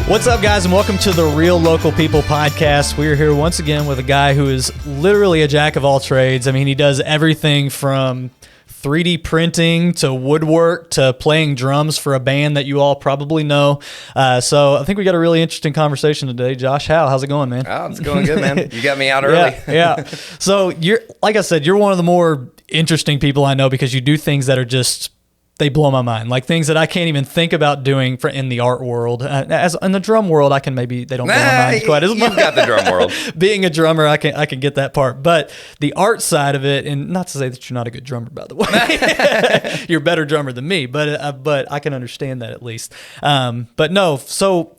What's up, guys, and welcome to the Real Local People podcast. We're here once again with a guy who is literally a jack of all trades. I mean, he does everything from 3D printing to woodwork to playing drums for a band that you all probably know. So I think we got a really interesting conversation today. Josh Howe, how's it going, man? Oh, it's going good, man. You got me out early. Yeah. So you're, like I said, you're one of the more interesting people I know because you do things that are just, they blow my mind. Like things that I can't even think about doing in the art world. As in the drum world, they don't blow my mind quite as much. You've got the drum world. Being a drummer, I can get that part. But the art side of it, and not to say that you're not a good drummer, by the way. You're a better drummer than me, but I can understand that at least. But no, so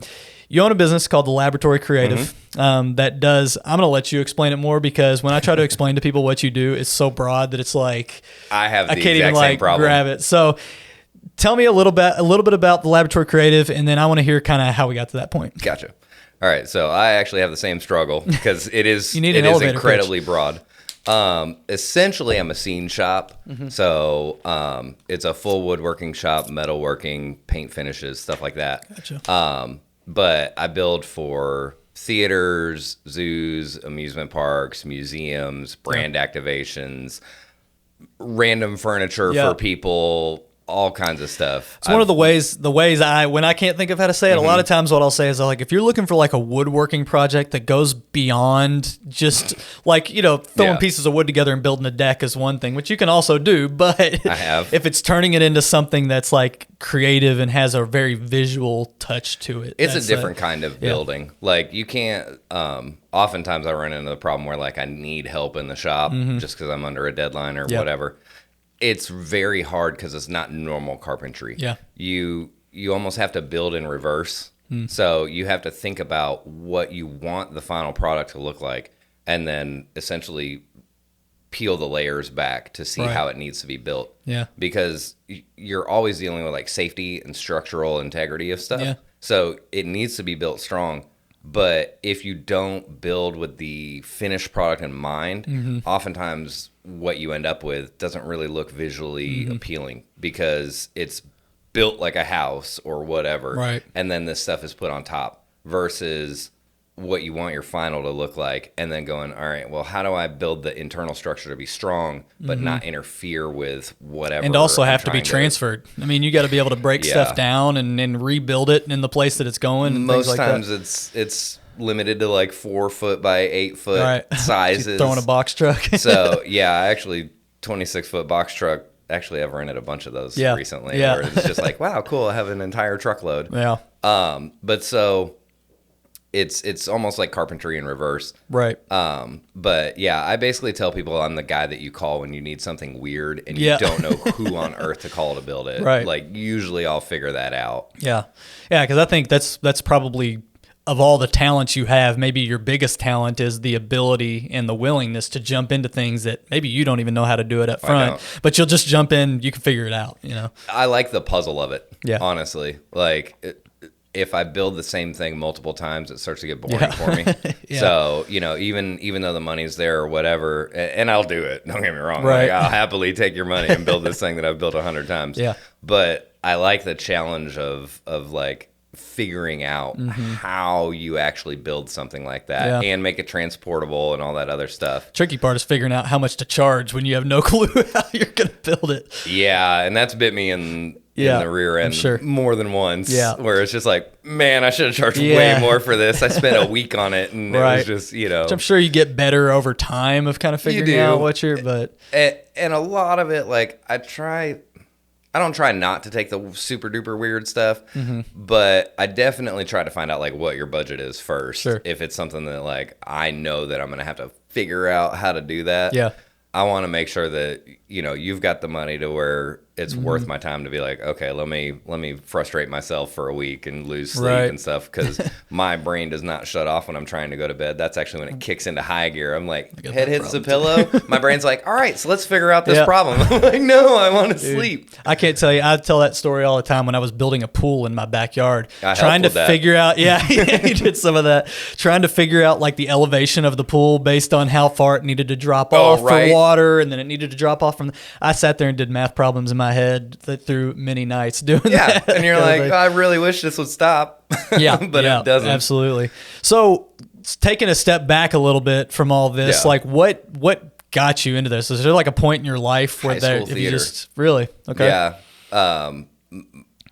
you own a business called the Laboratory Creative that does, I'm going to let you explain it more because when I try to explain to people what you do, it's so broad that it's like, I can't even like problem. grab it. So tell me a little bit about the Laboratory Creative, and then I want to hear kind of how we got to that point. Gotcha. All right. So I actually have the same struggle because it is, it is incredibly broad. Essentially, I'm a scene shop. Mm-hmm. So it's a full woodworking shop, metalworking, paint finishes, stuff like that. Gotcha. But I build for theaters, zoos, amusement parks, museums, brand activations, random furniture for people, all kinds of stuff. It's one of the ways when I can't think of how to say it, a lot of times what I'll say is like, if you're looking for like a woodworking project that goes beyond just like, throwing pieces of wood together and building a deck is one thing, which you can also do, but if it's turning it into something that's like creative and has a very visual touch to it. It's a different kind of building. Like you can't, oftentimes I run into the problem where like I need help in the shop just because I'm under a deadline or whatever. It's very hard because it's not normal carpentry. Yeah. You almost have to build in reverse. So you have to think about what you want the final product to look like and then essentially peel the layers back to see how it needs to be built. Yeah. Because you're always dealing with like safety and structural integrity of stuff. Yeah. So it needs to be built strong. But if you don't build with the finished product in mind, oftentimes what you end up with doesn't really look visually appealing because it's built like a house or whatever. Right. And then this stuff is put on top versus what you want your final to look like and then going, all right, well, how do I build the internal structure to be strong but not interfere with whatever? And also have to be transferred. I mean, you got to be able to break stuff down and rebuild it in the place that it's going. And most things like times it's limited to like 4 foot by 8 foot sizes. Throwing a box truck. So yeah, I actually 26-foot box truck. Actually, I've rented a bunch of those recently. Where it's just like, wow, cool. I have an entire truckload. Yeah. But so it's almost like carpentry in reverse. Right. But yeah, I basically tell people I'm the guy that you call when you need something weird and you don't know who on earth to call to build it. Right. Like usually I'll figure that out. Yeah. Yeah. Cause I think that's probably, of all the talents you have, maybe your biggest talent is the ability and the willingness to jump into things that maybe you don't even know how to do it up front, but you'll just jump in, you can figure it out, I like the puzzle of it. Yeah. Honestly. Like if I build the same thing multiple times, it starts to get boring for me. So, even though the money's there or whatever, and I'll do it, don't get me wrong. Right. Like, I'll happily take your money and build this thing that I've built 100 times. Yeah. But I like the challenge of like figuring out how you actually build something like that and make it transportable and all that other stuff. Tricky part is figuring out how much to charge when you have no clue how you're going to build it. Yeah. And that's bit me in the rear end more than once where it's just like, man, I should have charged way more for this. I spent a week on it and it was just, Which I'm sure you get better over time of kind of figuring out what you're, but. And a lot of it, like I don't try not to take the super duper weird stuff, but I definitely try to find out like what your budget is first. Sure. If it's something that like, I know that I'm going to have to figure out how to do that. Yeah. I want to make sure that, you've got the money to where it's worth my time to be like, okay, let me frustrate myself for a week and lose sleep and stuff because my brain does not shut off when I'm trying to go to bed. That's actually when it kicks into high gear. I'm like, head hits the pillow. My brain's like, all right, so let's figure out this problem. I'm like, no, I want to sleep. I can't tell you. I tell that story all the time when I was building a pool in my backyard, trying to figure out. Yeah, he did some of that. Trying to figure out like the elevation of the pool based on how far it needed to drop off for water, and then it needed to drop off from. I sat there and did math problems in my head through many nights doing Yeah, that. and you're like, I really wish this would stop. Yeah, but yeah, it doesn't. Absolutely. So, taking a step back a little bit from all this, Yeah. like what got you into this? Is there like a point in your life where High school if you theater. just really okay? Yeah.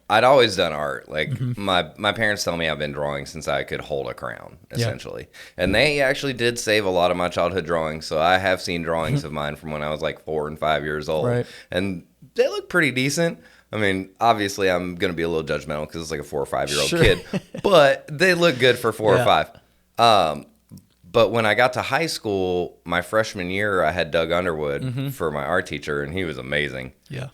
I'd always done art. Like Mm-hmm. my parents tell me I've been drawing since I could hold a crown, essentially. And they actually did save a lot of my childhood drawings. So I have seen drawings of mine from when I was like 4 and 5 years old. Right. And they look pretty decent. I mean, obviously I'm going to be a little judgmental because it's like a 4 or 5 year old kid, but they look good for 4 or 5. But when I got to high school, my freshman year, I had Doug Underwood for my art teacher, and he was amazing. Yeah.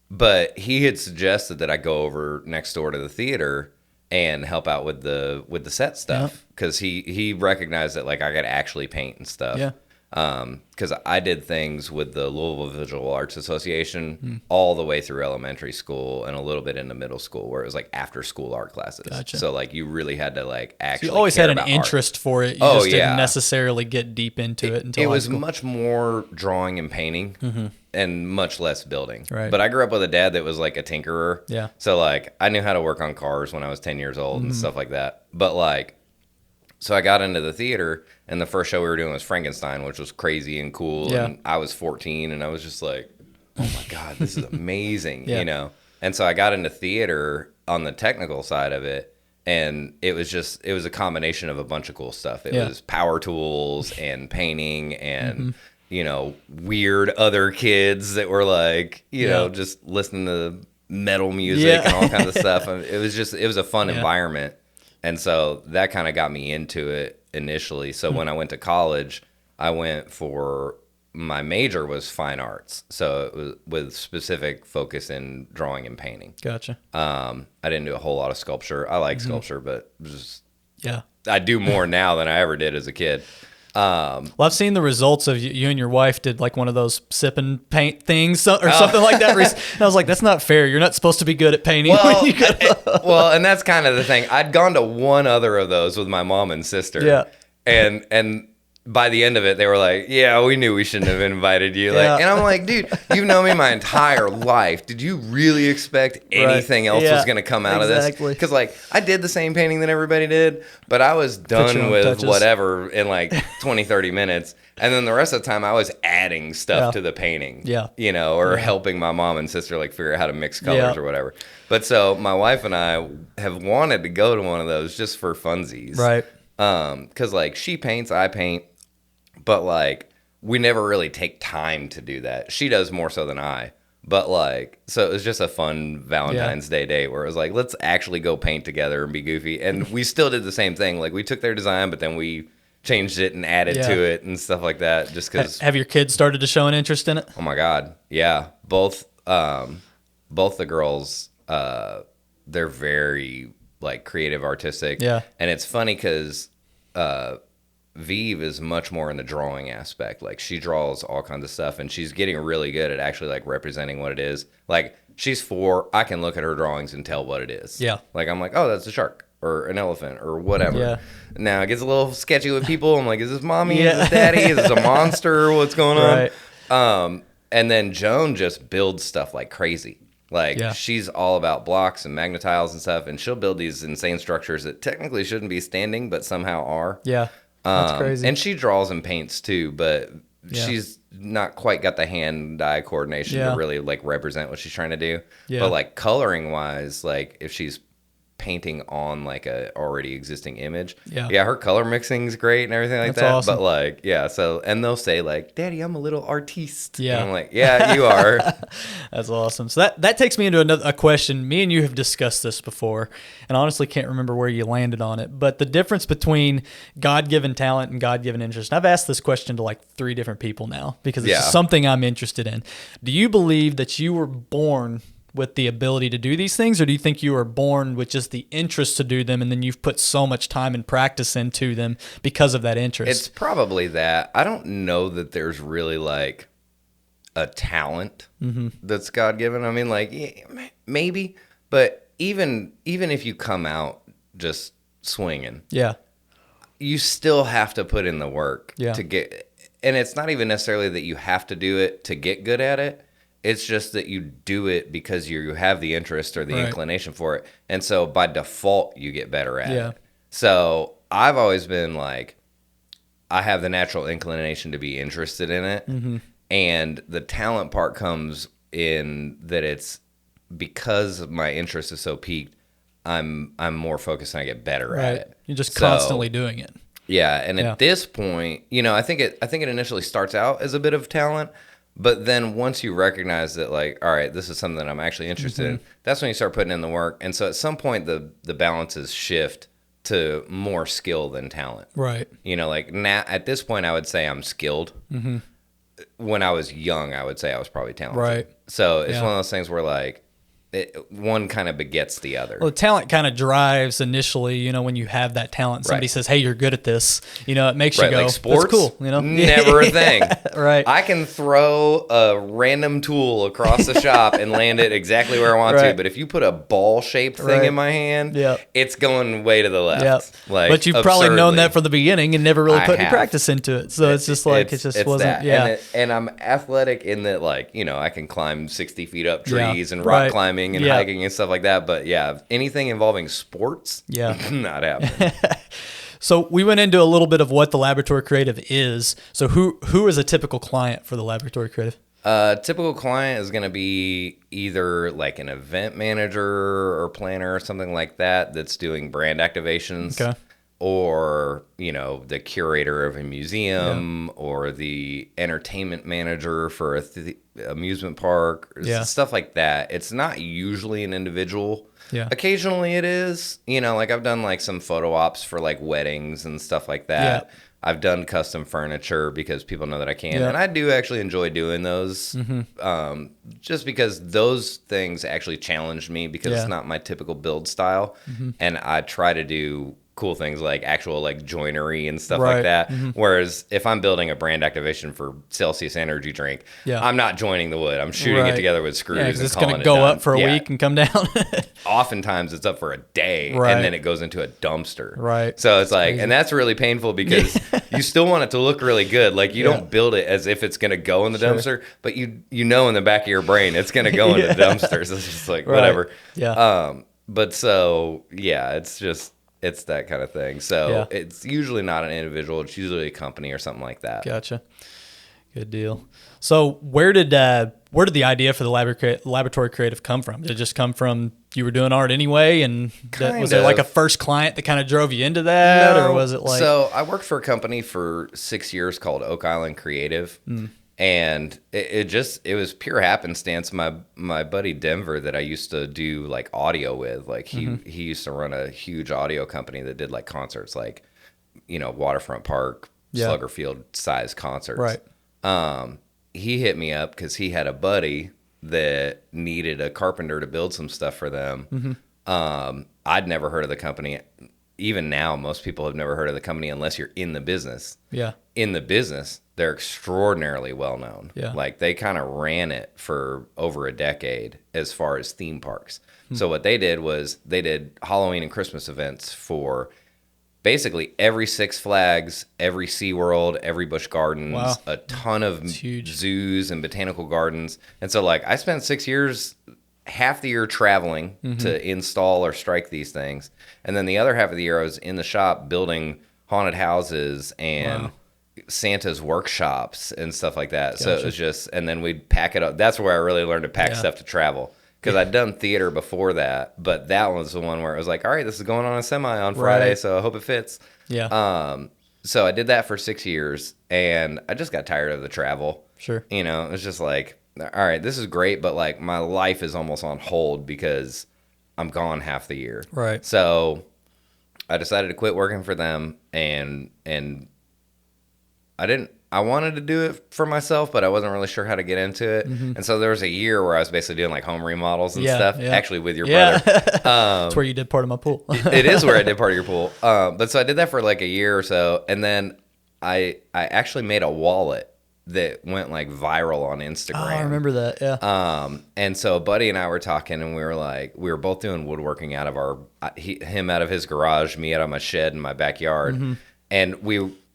But he had suggested that I go over next door to the theater and help out with the set stuff because he recognized that like I could actually paint and stuff. Yeah. Because I did things with the Louisville Visual Arts Association all the way through elementary school and a little bit into middle school, where it was like after school art classes. Gotcha. So like you really had to like actually. You always care had an about interest art. for it. You just didn't necessarily get deep into it until it high was school. much more drawing and painting and much less building. Right. But I grew up with a dad that was like a tinkerer. Yeah. So like I knew how to work on cars when I was 10 years old and stuff like that. But like, so I got into the theater, and the first show we were doing was Frankenstein, which was crazy and cool. Yeah. And I was 14, and I was just like, oh my God, this is amazing, Yeah. you know? And so I got into theater on the technical side of it, and it was a combination of a bunch of cool stuff. It was power tools and painting and, you know, weird other kids that were like, you know, just listening to metal music and all kinds of stuff. And it was a fun environment. And so that kind of got me into it initially. So when I went to college, I went for my major was fine arts. So it was with specific focus in drawing and painting. Gotcha. I didn't do a whole lot of sculpture. I like sculpture, but just I do more now than I ever did as a kid. Well, I've seen the results of you and your wife did like one of those sip and paint things or something like that. And I was like, that's not fair. You're not supposed to be good at painting. Well, and that's kind of the thing. I'd gone to one other of those with my mom and sister. Yeah. And by the end of it, they were like, yeah, we knew we shouldn't have invited you. Like, and I'm like, dude, you've known me my entire life. Did you really expect anything else was going to come out of this? Because, like, I did the same painting that everybody did, but I was done with whatever in like 20, 30 minutes. And then the rest of the time, I was adding stuff to the painting, you know, or helping my mom and sister, like, figure out how to mix colors or whatever. But so my wife and I have wanted to go to one of those just for funsies. Right. Because, like, she paints, I paint. But, like, we never really take time to do that. She does more so than I. But, like, so it was just a fun Valentine's Day date where it was like, let's actually go paint together and be goofy. And we still did the same thing. Like, we took their design, but then we changed it and added to it and stuff like that just because. Have your kids started to show an interest in it? Oh, my God. Yeah. Both the girls, they're very, like, creative, artistic. Yeah. And it's funny because Vive is much more in the drawing aspect. Like, she draws all kinds of stuff, and she's getting really good at actually, like, representing what it is. Like, she's 4. I can look at her drawings and tell what it is. Yeah. Like, I'm like, oh, that's a shark or an elephant or whatever. Yeah. Now, it gets a little sketchy with people. I'm like, is this mommy? Is this daddy? Is this a monster? What's going on? Right. And then Joan just builds stuff like crazy. Like, she's all about blocks and magnetiles and stuff, and she'll build these insane structures that technically shouldn't be standing but somehow are. Yeah. That's crazy. And she draws and paints too, but she's not quite got the hand-eye coordination to really like represent what she's trying to do. Yeah. But like coloring wise, like if she's painting on like a already existing image, her color mixing is great and everything like that. Awesome. But like, so and they'll say like, "Daddy, I'm a little artiste." Yeah, and I'm like, "Yeah, you are." That's awesome. So that takes me into a question. Me and you have discussed this before, and honestly can't remember where you landed on it. But the difference between God-given talent and God-given interest. I've asked this question to like 3 different people now because it's something I'm interested in. Do you believe that you were born with the ability to do these things, or do you think you were born with just the interest to do them and then you've put so much time and practice into them because of that interest? It's probably that. I don't know that there's really like a talent that's God-given. I mean, like maybe, but even if you come out just swinging, you still have to put in the work to get. it's not even necessarily that you have to do it to get good at it. It's just that you do it because you have the interest or the inclination for it. And so by default, you get better at it. So I've always been like, I have the natural inclination to be interested in it. And the talent part comes in that it's because my interest is so peaked, I'm more focused and I get better at it. You're just constantly doing it. Yeah. And at this point, I think it initially starts out as a bit of talent. But then once you recognize that, like, all right, this is something that I'm actually interested in, that's when you start putting in the work. And so at some point, the balances shift to more skill than talent. Right. Like now, at this point, I would say I'm skilled. When I was young, I would say I was probably talented. Right. So it's one of those things where, like, one kind of begets the other. Well, talent kind of drives initially, when you have that talent. Somebody says, hey, you're good at this. It makes you go, like sports, that's cool. Never a thing. Right. I can throw a random tool across the shop and land it exactly where I want to. But if you put a ball-shaped thing in my hand, it's going way to the left. Like, but you've probably known that from the beginning and never really put any practice into it. So it's just like, it just wasn't. That. And I'm athletic in that, like, I can climb 60 feet up trees and rock climbing and hiking and stuff like that. But anything involving sports, not happening. So we went into a little bit of what the Laboratory Creative is. So who is a typical client for the Laboratory Creative? Typical client is going to be either like an event manager or planner or something like that that's doing brand activations. Okay. Or, the curator of a museum or the entertainment manager for a amusement park, or stuff like that. It's not usually an individual. Yeah. Occasionally it is. Like I've done like some photo ops for like weddings and stuff like that. Yeah. I've done custom furniture because people know that I can. Yeah. And I do actually enjoy doing those just because those things actually challenge me because it's not my typical build style. And I try to do cool things like actual like joinery and stuff like that. Whereas if I'm building a brand activation for Celsius energy drink, I'm not joining the wood. I'm shooting it together with screws. Because it's going to go up for a week and come down. Oftentimes it's up for a day and then it goes into a dumpster. Right. So it's like, and that's really painful because you still want it to look really good. Like you don't build it as if it's going to go in the dumpster, but you know in the back of your brain it's going to go into dumpsters. It's just like, whatever. Yeah. But so, it's that kind of thing. So it's usually not an individual. It's usually a company or something like that. Gotcha. Good deal. So where did the idea for the Laboratory Creative come from? Did it just come from you were doing art anyway? And was there like a first client that kind of drove you into that? No, or was it like... So I worked for a company for 6 years called Oak Island Creative. And it was pure happenstance. My buddy Denver that I used to do like audio with, like he used to run a huge audio company that did like concerts, like Waterfront Park, Slugger Field size concerts. Right. He hit me up because he had a buddy that needed a carpenter to build some stuff for them. I'd never heard of the company. Even now, most people have never heard of the company unless you're in the business. Yeah. In the business, they're extraordinarily well known. Yeah. Like they kind of ran it for over a decade as far as theme parks. So what they did was they did Halloween and Christmas events for basically every Six Flags, every SeaWorld, every Busch Gardens, a ton of zoos and botanical gardens. And so like I spent 6 years, half the year traveling to install or strike these things. And then the other half of the year I was in the shop building haunted houses and Santa's workshops and stuff like that. Gotcha. So it was just, and then we'd pack it up. That's where I really learned to pack stuff to travel. Because I'd done theater before that, but that one was the one where it was like, all right, this is going on a semi on Friday, so I hope it fits. Yeah. So I did that for 6 years, and I just got tired of the travel. Sure. It was just like, all right, this is great, but like my life is almost on hold because I'm gone half the year. Right. So I decided to quit working for them, and I wanted to do it for myself, but I wasn't really sure how to get into it. And so there was a year where I was basically doing like home remodels and stuff, actually with your brother. That's where you did part of my pool. It is where I did part of your pool. But so I did that for like a year or so. And then I actually made a wallet that went like viral on Instagram. Oh, I remember that. Yeah. And so a buddy and I were talking, and we were both doing woodworking out of him out of his garage, me out of my shed in my backyard. And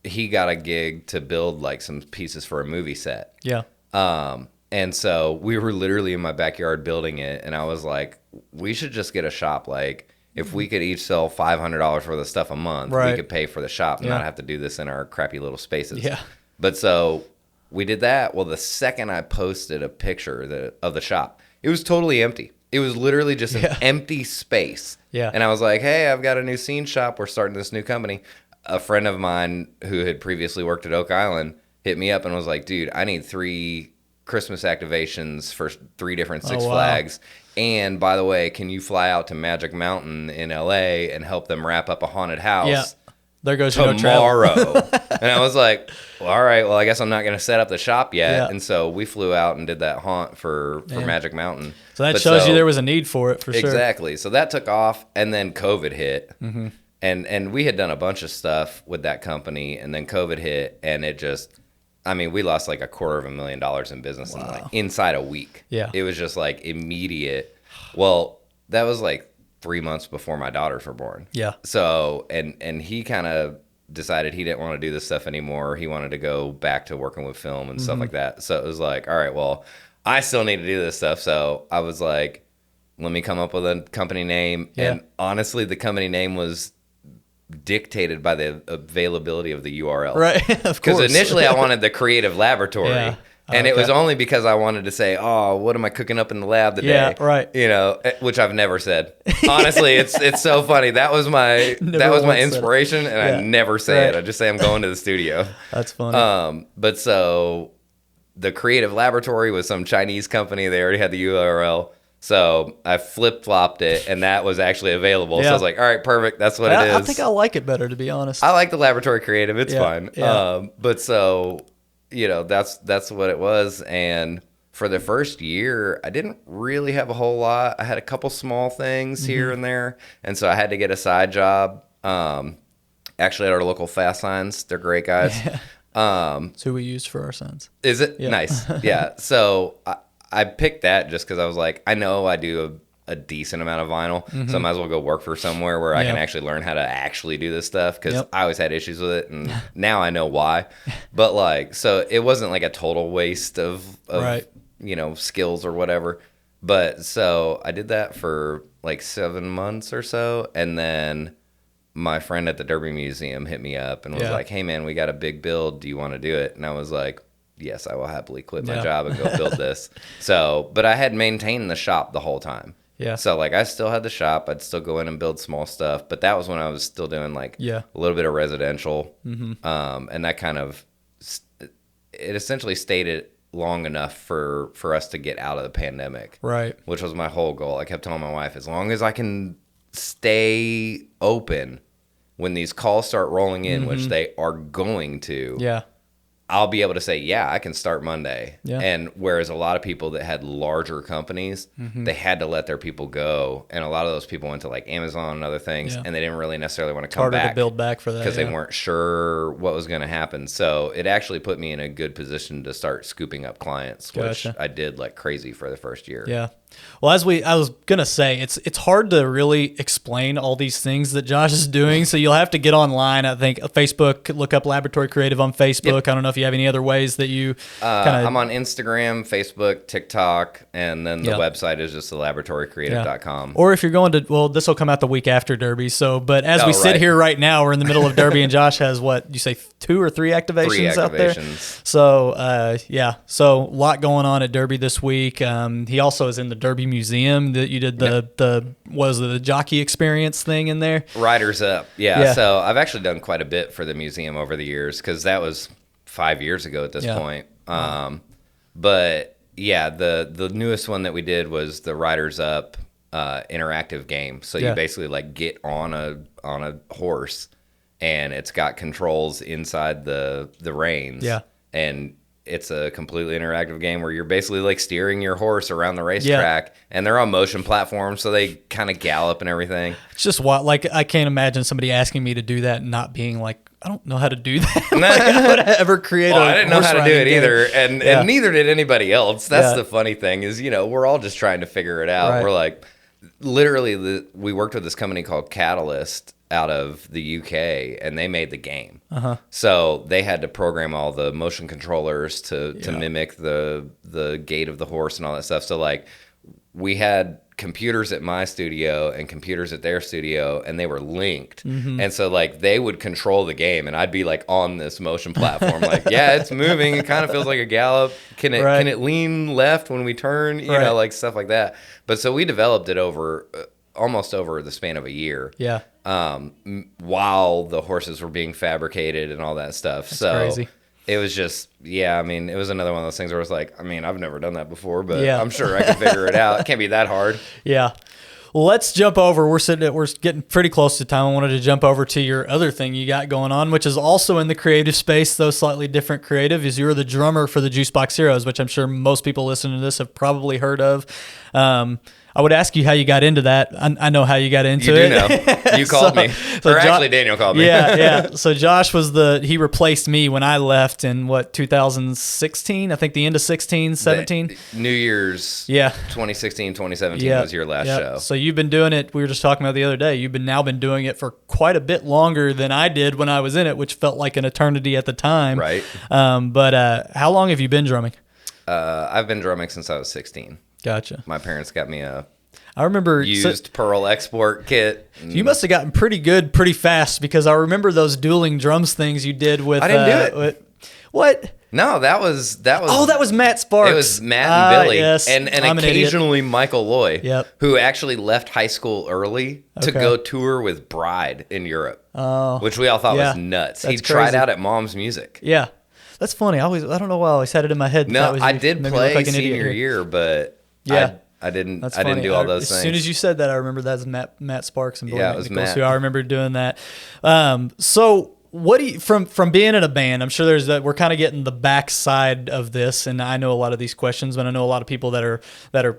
he got a gig to build like some pieces for a movie set. Yeah. And so we were literally in my backyard building it, and I was like, we should just get a shop. Like, if we could each sell $500 worth of stuff a month, we could pay for the shop and not have to do this in our crappy little spaces. Yeah. But so we did that. Well, the second I posted a picture of the shop, it was totally empty. It was literally just an empty space. Yeah. And I was like, hey, I've got a new scene shop. We're starting this new company. A friend of mine who had previously worked at Oak Island hit me up and was like, dude, I need 3 Christmas activations for 3 different Six Flags. And by the way, can you fly out to Magic Mountain in LA and help them wrap up a haunted house? Yeah. There goes tomorrow. And I was like, well, all right, well, I guess I'm not going to set up the shop yet. Yeah. And so we flew out and did that haunt for Magic Mountain. So that shows you there was a need for it, for sure. Exactly. So that took off, and then COVID hit. Mm-hmm. And we had done a bunch of stuff with that company, and then COVID hit, and it just, I mean, we lost like $250,000 in business in like inside a week. Yeah. It was just like immediate. Well, that was like 3 months before my daughters were born. Yeah. So, and he kind of decided he didn't want to do this stuff anymore. He wanted to go back to working with film and stuff like that. So it was like, all right, well, I still need to do this stuff. So I was like, let me come up with a company name. Yeah. And honestly, the company name was dictated by the availability of the URL. Right, of course. Because initially I wanted the Creative Laboratory. Yeah. And it was only because I wanted to say, oh, what am I cooking up in the lab today? Yeah, right. You know, which I've never said. Honestly, it's so funny. That was my inspiration, and I never say it. I just say I'm going to the studio. That's funny. But so the Creative Laboratory was some Chinese company. They already had the URL. So I flip-flopped it, and that was actually available. Yeah. So I was like, all right, perfect. That's what it is. I think I like it better, to be honest. I like the Laboratory Creative. It's fine. Yeah. But so, you know, that's what it was. And for the first year, I didn't really have a whole lot. I had a couple small things here and there. And so I had to get a side job. Actually, at our local fast signs. They're great guys. Yeah. It's who we use for our signs. Is it? Yeah. Nice. Yeah. So I picked that just because I was like, I know I do a decent amount of vinyl, so I might as well go work for somewhere where I can actually learn how to actually do this stuff, because I always had issues with it, and now I know why. But like, so it wasn't like a total waste of you know, skills or whatever. But so I did that for like 7 months or so, and then my friend at the Derby Museum hit me up and was like, hey man, we got a big build, do you want to do it? And I was like, yes, I will happily quit my job and go build this. So, but I had maintained the shop the whole time. Yeah. So like I still had the shop. I'd still go in and build small stuff, but that was when I was still doing like a little bit of residential. And that kind of, it essentially stayed it long enough for us to get out of the pandemic. Right. Which was my whole goal. I kept telling my wife, as long as I can stay open when these calls start rolling in, which they are going to. Yeah. I'll be able to say, yeah, I can start Monday. Yeah. And whereas a lot of people that had larger companies, they had to let their people go. And a lot of those people went to like Amazon and other things, and they didn't really necessarily want to come back. Harder to build back for that. Because they weren't sure what was going to happen. So it actually put me in a good position to start scooping up clients, which I did like crazy for the first year. Yeah. Well, I was gonna say, it's hard to really explain all these things that Josh is doing. So you'll have to get online. I think Facebook, look up Laboratory Creative on Facebook. Yep. I don't know if you have any other ways that you I'm on Instagram, Facebook, TikTok, and then the website is just thelaboratorycreative.com. Or if you're going to, well, this will come out the week after Derby. So, but as we sit here right now, we're in the middle of Derby, and Josh has what you say, 2 or 3 activations out there. So so a lot going on at Derby this week. He also is in the Derby Museum that you did the jockey experience thing in there. Riders Up, yeah. So I've actually done quite a bit for the museum over the years, because that was 5 years ago at this point. But yeah, the newest one that we did was the Riders Up interactive game. So you basically like get on a horse, and it's got controls inside the reins. Yeah, and it's a completely interactive game where you're basically like steering your horse around the racetrack, and they're on motion platforms, so they kind of gallop and everything. It's just what, like, I can't imagine somebody asking me to do that and not being like, I don't know how to do that. Like, I would ever create I didn't know how to do it either, and neither did anybody else. That's the funny thing is, you know, we're all just trying to figure it out. Right. We're like, literally, we worked with this company called Catalyst, out of the UK, and they made the game. So they had to program all the motion controllers to mimic the gait of the horse and all that stuff. So like we had computers at my studio and computers at their studio, and they were linked. And so like they would control the game, and I'd be like on this motion platform like, yeah, it's moving, it kind of feels like a gallop, can it lean left when we turn, you know, like stuff like that. But so we developed it over almost over the span of a year, while the horses were being fabricated and all that stuff. That's crazy. It was just, I mean, it was another one of those things where it was like, I mean, I've never done that before, but I'm sure I can figure it out. It can't be that hard. Yeah. Well, let's jump over. We're getting pretty close to time. I wanted to jump over to your other thing you got going on, which is also in the creative space, though slightly different creative, is you're the drummer for the Juicebox Heroes, which I'm sure most people listening to this have probably heard of. I would ask you how you got into that. I know how you got into it. You do know. You called me. Actually, Daniel called me. Yeah. So Josh he replaced me when I left in 2016? I think the end of 16, 17? New Year's 2016, 2017 was your last show. So you've been doing it, we were just talking about the other day, you've now been doing it for quite a bit longer than I did when I was in it, which felt like an eternity at the time. Right. But how long have you been drumming? I've been drumming since I was 16. Gotcha. My parents got me a used Pearl export kit. You must have gotten pretty good pretty fast, because I remember those dueling drums things you did with. I didn't do it. What? No, that was. Oh, that was Matt Sparks. It was Matt and Billy, yes. and occasionally Michael Loy, who actually left high school early to go tour with Bride in Europe, which we all thought was nuts. He tried out at Mom's Music. Yeah, that's funny. I don't know why I always had it in my head. No, I did play like senior year, but I didn't do all those things. As soon as you said that, I remember that was Matt Sparks and Billy it was Matt. So I remember doing that. So what do you, from being in a band, I'm sure there's that, we're kind of getting the backside of this, and I know a lot of these questions, but I know a lot of people that are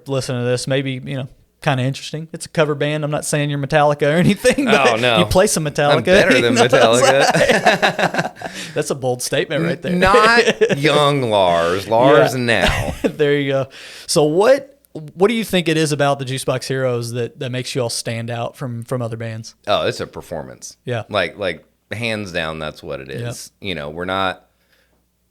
listening to this, maybe, kind of interesting. It's a cover band. I'm not saying you're Metallica or anything, but oh, no. You play some Metallica. I'm better than Metallica. That's a bold statement right there. Not young Lars now. There you go. So what do you think it is about the Juicebox Heroes that makes you all stand out from other bands? Oh, it's a performance. Yeah. Like hands down, that's what it is. Yep.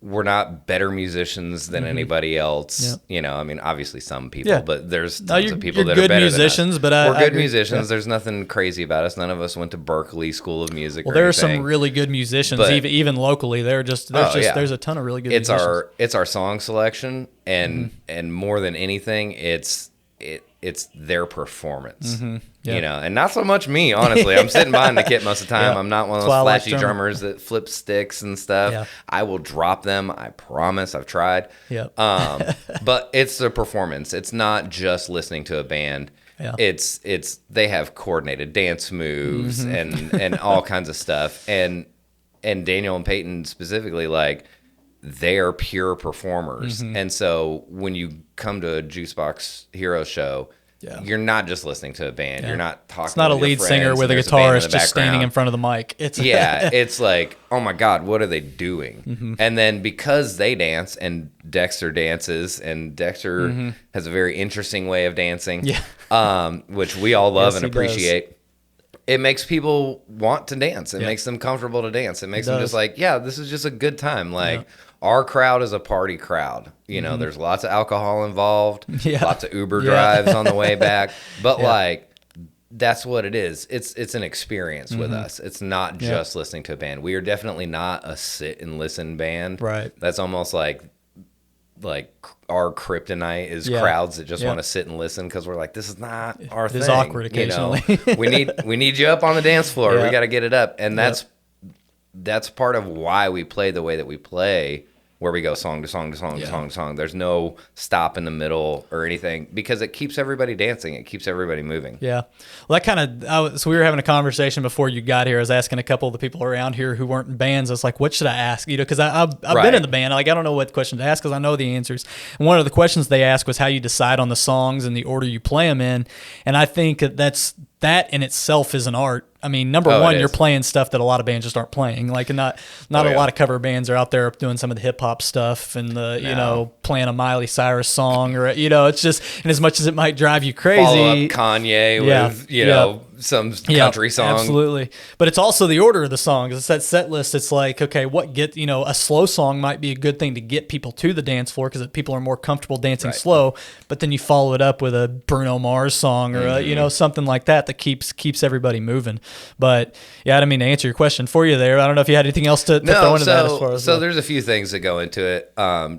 We're not better musicians than anybody else. Yep. I mean, obviously some people, but there's tons of people that are better musicians, than us. But we're good musicians. There's nothing crazy about us. None of us went to Berkeley School of Music. Well, there are some really good musicians, even locally. There's a ton of really good musicians. It's our song selection, and more than anything, it's their performance. Yep. And not so much me, honestly. I'm sitting behind the kit most of the time. I'm not one of those flashy drummers that flip sticks and stuff. Yeah. I will drop them. I promise. I've tried. Yep. But it's the performance. It's not just listening to a band. Yeah. It's they have coordinated dance moves and all kinds of stuff. And Daniel and Peyton specifically, like, they are pure performers. And so when you come to a Juicebox Hero show, you're not just listening to a band. You're not talking. It's not a lead singer with a guitarist just standing in front of the mic. It's it's like, oh my God, what are they doing? And then because they dance and Dexter dances, and Dexter has a very interesting way of dancing, which we all love and appreciate. It makes people want to dance. It makes them comfortable to dance. It makes them just like, this is just a good time. Like, our crowd is a party crowd. There's lots of alcohol involved, lots of Uber drives on the way back. But like, that's what it is. It's an experience with us. It's not just listening to a band. We are definitely not a sit and listen band. Right. That's almost like our kryptonite is crowds that just want to sit and listen, because we're like, this is not our thing. It's awkward occasionally. we need you up on the dance floor. We got to get it up, and that's part of why we play the way that we play, where we go song to song to song to song to song. There's no stop in the middle or anything, because it keeps everybody dancing. It keeps everybody moving. Yeah. Well, that kind of, so we were having a conversation before you got here. I was asking a couple of the people around here who weren't in bands. I was like, what should I ask? Because I've been in the band. Like, I don't know what question to ask because I know the answers. And one of the questions they asked was how you decide on the songs and the order you play them in. And I think that in itself is an art. I mean, number one, you're playing stuff that a lot of bands just aren't playing. Like, not a lot of cover bands are out there doing some of the hip hop stuff and playing a Miley Cyrus song, or it's just, and as much as it might drive you crazy, follow up Kanye with country song. Absolutely. But it's also the order of the songs. It's that set list. It's like, okay, a slow song might be a good thing to get people to the dance floor because people are more comfortable dancing slow. But then you follow it up with a Bruno Mars song or something like that keeps everybody moving. But yeah, I didn't mean to answer your question for you there. I don't know if you had anything else to throw into that as far as there's a few things that go into it.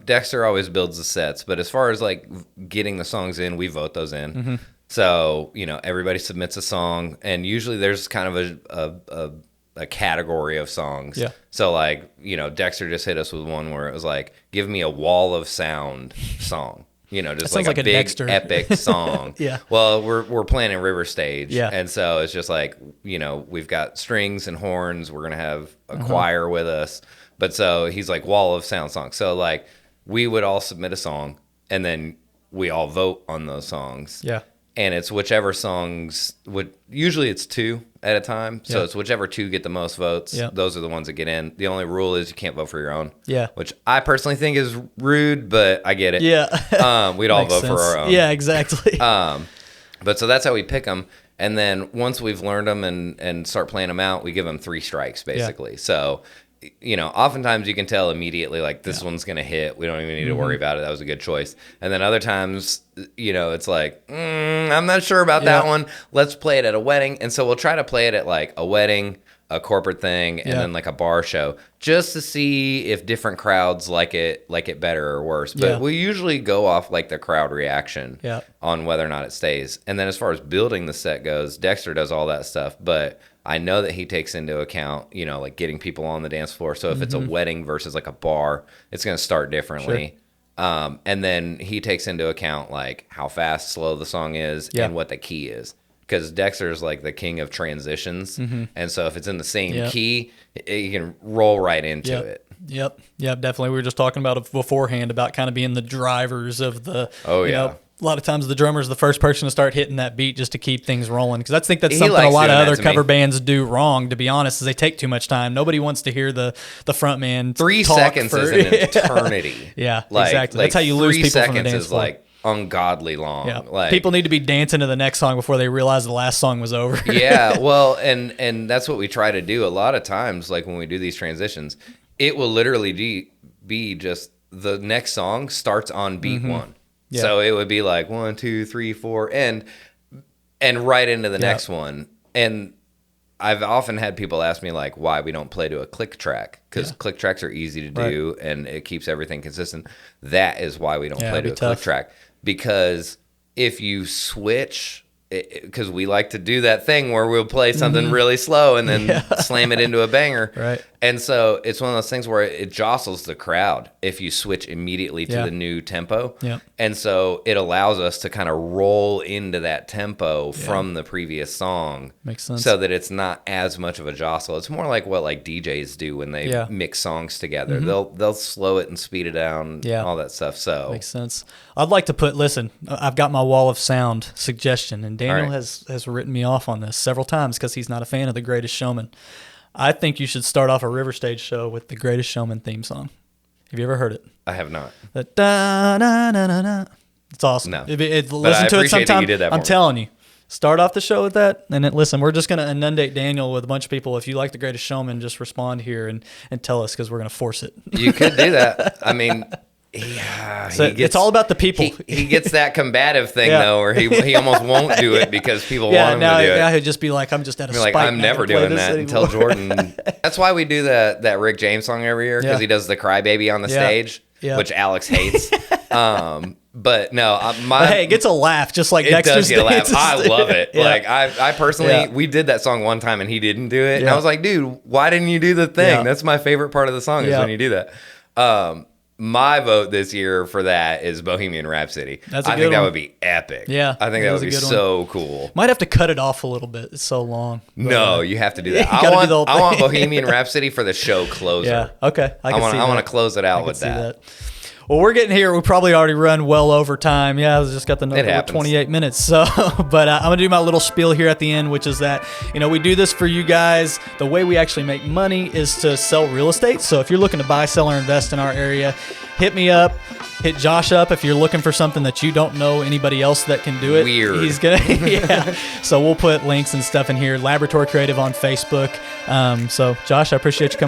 Dexter always builds the sets, but as far as like getting the songs in, we vote those in. Mm-hmm. So, everybody submits a song, and usually there's kind of a category of songs. Yeah. So, like, Dexter just hit us with one where it was like, give me a wall of sound song. Just like a big Dexter epic song. Yeah. Well, we're playing in River Stage. Yeah. And so it's just like, we've got strings and horns. We're going to have a choir with us. But so he's like, wall of sound song. So, like, we would all submit a song, and then we all vote on those songs. Yeah. And it's whichever songs usually it's 2 at a time. So it's whichever 2 get the most votes. Yep. Those are the ones that get in. The only rule is you can't vote for your own. Yeah. Which I personally think is rude, but I get it. Yeah. We'd all vote for our own. Yeah, exactly. But so that's how we pick them. And then once we've learned them and start playing them out, we give them 3 strikes basically. Yeah. So, oftentimes you can tell immediately, like, this one's going to hit. We don't even need to worry about it. That was a good choice. And then other times, it's like, I'm not sure about that one. Let's play it at a wedding. And so we'll try to play it at, like, a wedding, a corporate thing, and then, like, a bar show, just to see if different crowds like it better or worse. But we usually go off, like, the crowd reaction on whether or not it stays. And then as far as building the set goes, Dexter does all that stuff. But I know that he takes into account, like getting people on the dance floor. So if it's a wedding versus like a bar, it's going to start differently. Sure. And then he takes into account like how fast, slow the song is and what the key is. Because Dexter's like the king of transitions. Mm-hmm. And so if it's in the same key, you can roll right into it. Yep, definitely. We were just talking about it beforehand about kind of being the drivers of the, a lot of times the drummer's the first person to start hitting that beat just to keep things rolling. Because I think that's something a lot of other cover bands do wrong, to be honest, is they take too much time. Nobody wants to hear the front man 3 seconds is an eternity. Exactly. That's how you lose people from the dance floor. 3 seconds is like ungodly long. Yeah. Like, people need to be dancing to the next song before they realize the last song was over. Yeah, well, and that's what we try to do a lot of times, like when we do these transitions. It will literally be just the next song starts on beat 1. Yeah. So it would be like 1, 2, 3, 4, and right into the next one. And I've often had people ask me like why we don't play to a click track, because click tracks are easy to do and it keeps everything consistent. That is why we don't play to a click track, because if you switch, because we like to do that thing where we'll play something really slow and then slam it into a banger. Right. And so it's one of those things where it jostles the crowd if you switch immediately to the new tempo. Yeah. And so it allows us to kind of roll into that tempo from the previous song. Makes sense. So that it's not as much of a jostle. It's more like what like DJs do when they mix songs together. They'll slow it and speed it down, all that stuff. So makes sense. I'd like to listen, I've got my wall of sound suggestion, and Daniel has written me off on this several times because he's not a fan of The Greatest Showman. I think you should start off a River Stage show with The Greatest Showman theme song. Have you ever heard it? I have not. The da-na-na-na-na. It's awesome. No. Listen to it sometime. I'm telling you. Start off the show with that, and then listen, we're just going to inundate Daniel with a bunch of people. If you like The Greatest Showman, just respond here and tell us, because we're going to force it. You could do that. I mean... Yeah, so it's all about the people. He gets that combative thing though, where he almost won't do it because people want him to do it. Yeah, he'd just be like, I'm just at a spike. I'm never doing that until Jordan. That's why we do that Rick James song every year, because he does the Crybaby on the stage, which Alex hates. But no, hey, it gets a laugh just like Dexter's. It does get a laugh. I love it. Like I personally, we did that song one time and he didn't do it, and I was like, dude, why didn't you do the thing? That's my favorite part of the song is when you do that. My vote this year for that is Bohemian Rhapsody. I think that would be epic. Yeah. I think that would be so cool. Might have to cut it off a little bit. It's so long. No, you have to do that. I want Bohemian Rhapsody for the show closer. Yeah. Okay. I want to close it out with that. Well, we're getting here. We probably already run well over time. Yeah, I just got the note for 28 minutes. So, but I'm going to do my little spiel here at the end, which is that, we do this for you guys. The way we actually make money is to sell real estate. So if you're looking to buy, sell, or invest in our area, hit me up. Hit Josh up if you're looking for something that you don't know anybody else that can do it. Weird. He's going to, yeah. So we'll put links and stuff in here. Laboratory Creative on Facebook. So, Josh, I appreciate you coming.